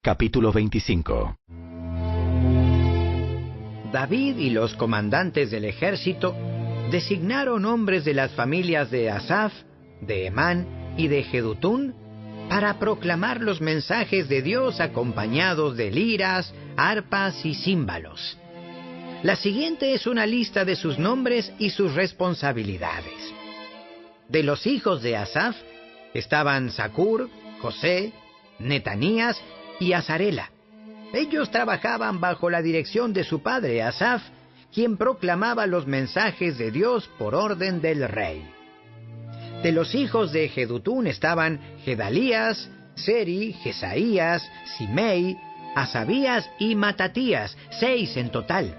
Capítulo 25. David y los comandantes del ejército designaron hombres de las familias de Asaf, de Emán y de Jedutún para proclamar los mensajes de Dios acompañados de liras, arpas y címbalos. La siguiente es una lista de sus nombres y sus responsabilidades. De los hijos de Asaf estaban Zacur, José, Netanías y Azarela. Ellos trabajaban bajo la dirección de su padre Asaf, quien proclamaba los mensajes de Dios por orden del rey. De los hijos de Jedutún estaban Gedalías, Seri, Jesaías, Simei, Asabías y Matatías, 6 en total.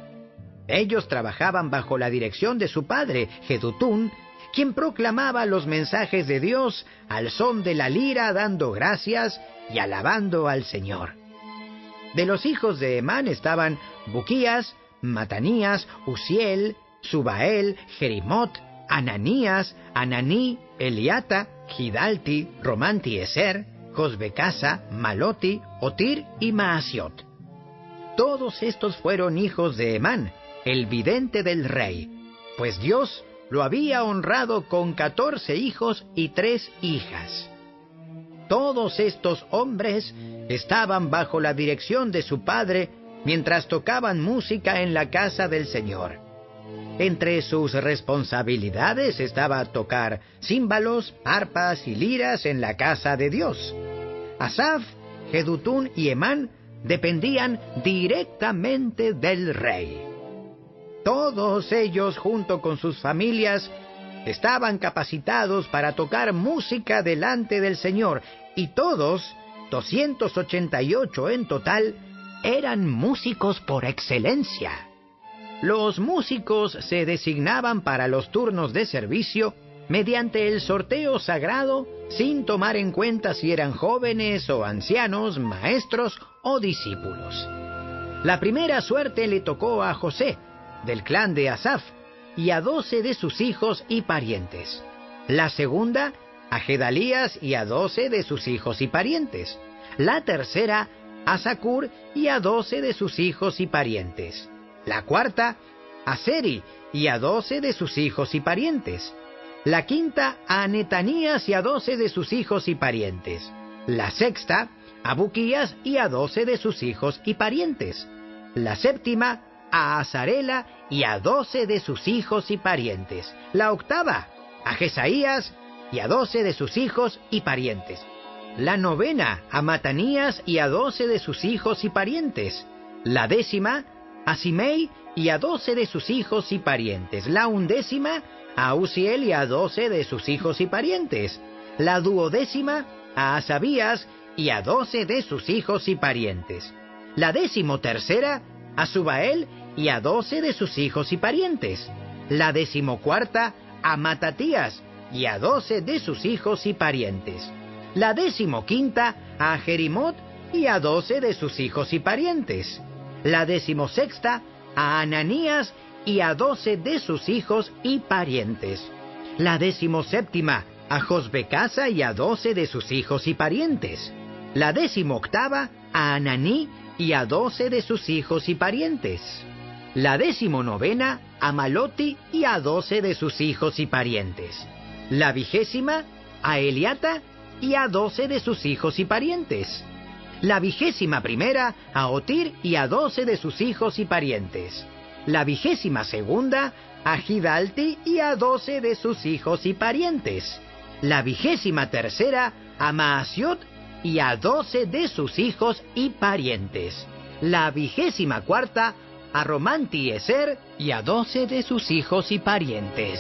Ellos trabajaban bajo la dirección de su padre Jedutún, quien proclamaba los mensajes de Dios al son de la lira, dando gracias y alabando al Señor. De los hijos de Emán estaban Buquías, Matanías, Uziel, Subael, Jerimot, Ananías, Ananí, Eliata, Gidalti, Romantieser, Josbecasa, Maloti, Otir y Maasiot. Todos estos fueron hijos de Emán, el vidente del rey, pues Dios lo había honrado con 14 hijos y 3 hijas. Todos estos hombres estaban bajo la dirección de su padre mientras tocaban música en la casa del Señor. Entre sus responsabilidades estaba tocar címbalos, arpas y liras en la casa de Dios. Asaf, Jedutún y Emán dependían directamente del rey. Todos ellos, junto con sus familias, estaban capacitados para tocar música delante del Señor, y todos, 288 en total, eran músicos por excelencia. Los músicos se designaban para los turnos de servicio mediante el sorteo sagrado, sin tomar en cuenta si eran jóvenes o ancianos, maestros o discípulos. La primera suerte le tocó a José, del clan de Asaf, y a 12 de sus hijos y parientes. La segunda, a Gedalías y a 12 de sus hijos y parientes. La tercera, a Zacur y a 12 de sus hijos y parientes. La cuarta, a Seri y a 12 de sus hijos y parientes. La quinta, a Netanías y a 12 de sus hijos y parientes. La sexta, a Buquías y a 12 de sus hijos y parientes. La séptima, a Azarela y a 12 de sus hijos y parientes. La octava, a Jesaías y a 12 de sus hijos y parientes. La novena, a Matanías y a 12 de sus hijos y parientes. La décima, a Simei y a 12 de sus hijos y parientes. La undécima, a Uziel y a 12 de sus hijos y parientes. La duodécima, a Asabías y a 12 de sus hijos y parientes. La decimotercera, a Subael y a 12 de sus hijos y parientes. La decimocuarta, a Matatías y a 12 de sus hijos y parientes. La decimoquinta, a Jerimot y a 12 de sus hijos y parientes. La decimosexta, a Ananías y a 12 de sus hijos y parientes. La decimoséptima, a Josbecasa y a 12 de sus hijos y parientes. La decimoctava, a Ananí y a 12 de sus hijos y parientes. La decimonovena, a Maloti y a 12 de sus hijos y parientes. La vigésima, a Eliata y a 12 de sus hijos y parientes. La vigésima primera, a Otir y a 12 de sus hijos y parientes. La vigésima segunda, a Gidalti y a 12 de sus hijos y parientes. La vigésima tercera, a Maasiot y a 12 de sus hijos y parientes. La vigésima cuarta, a Romantieser y a 12 de sus hijos y parientes.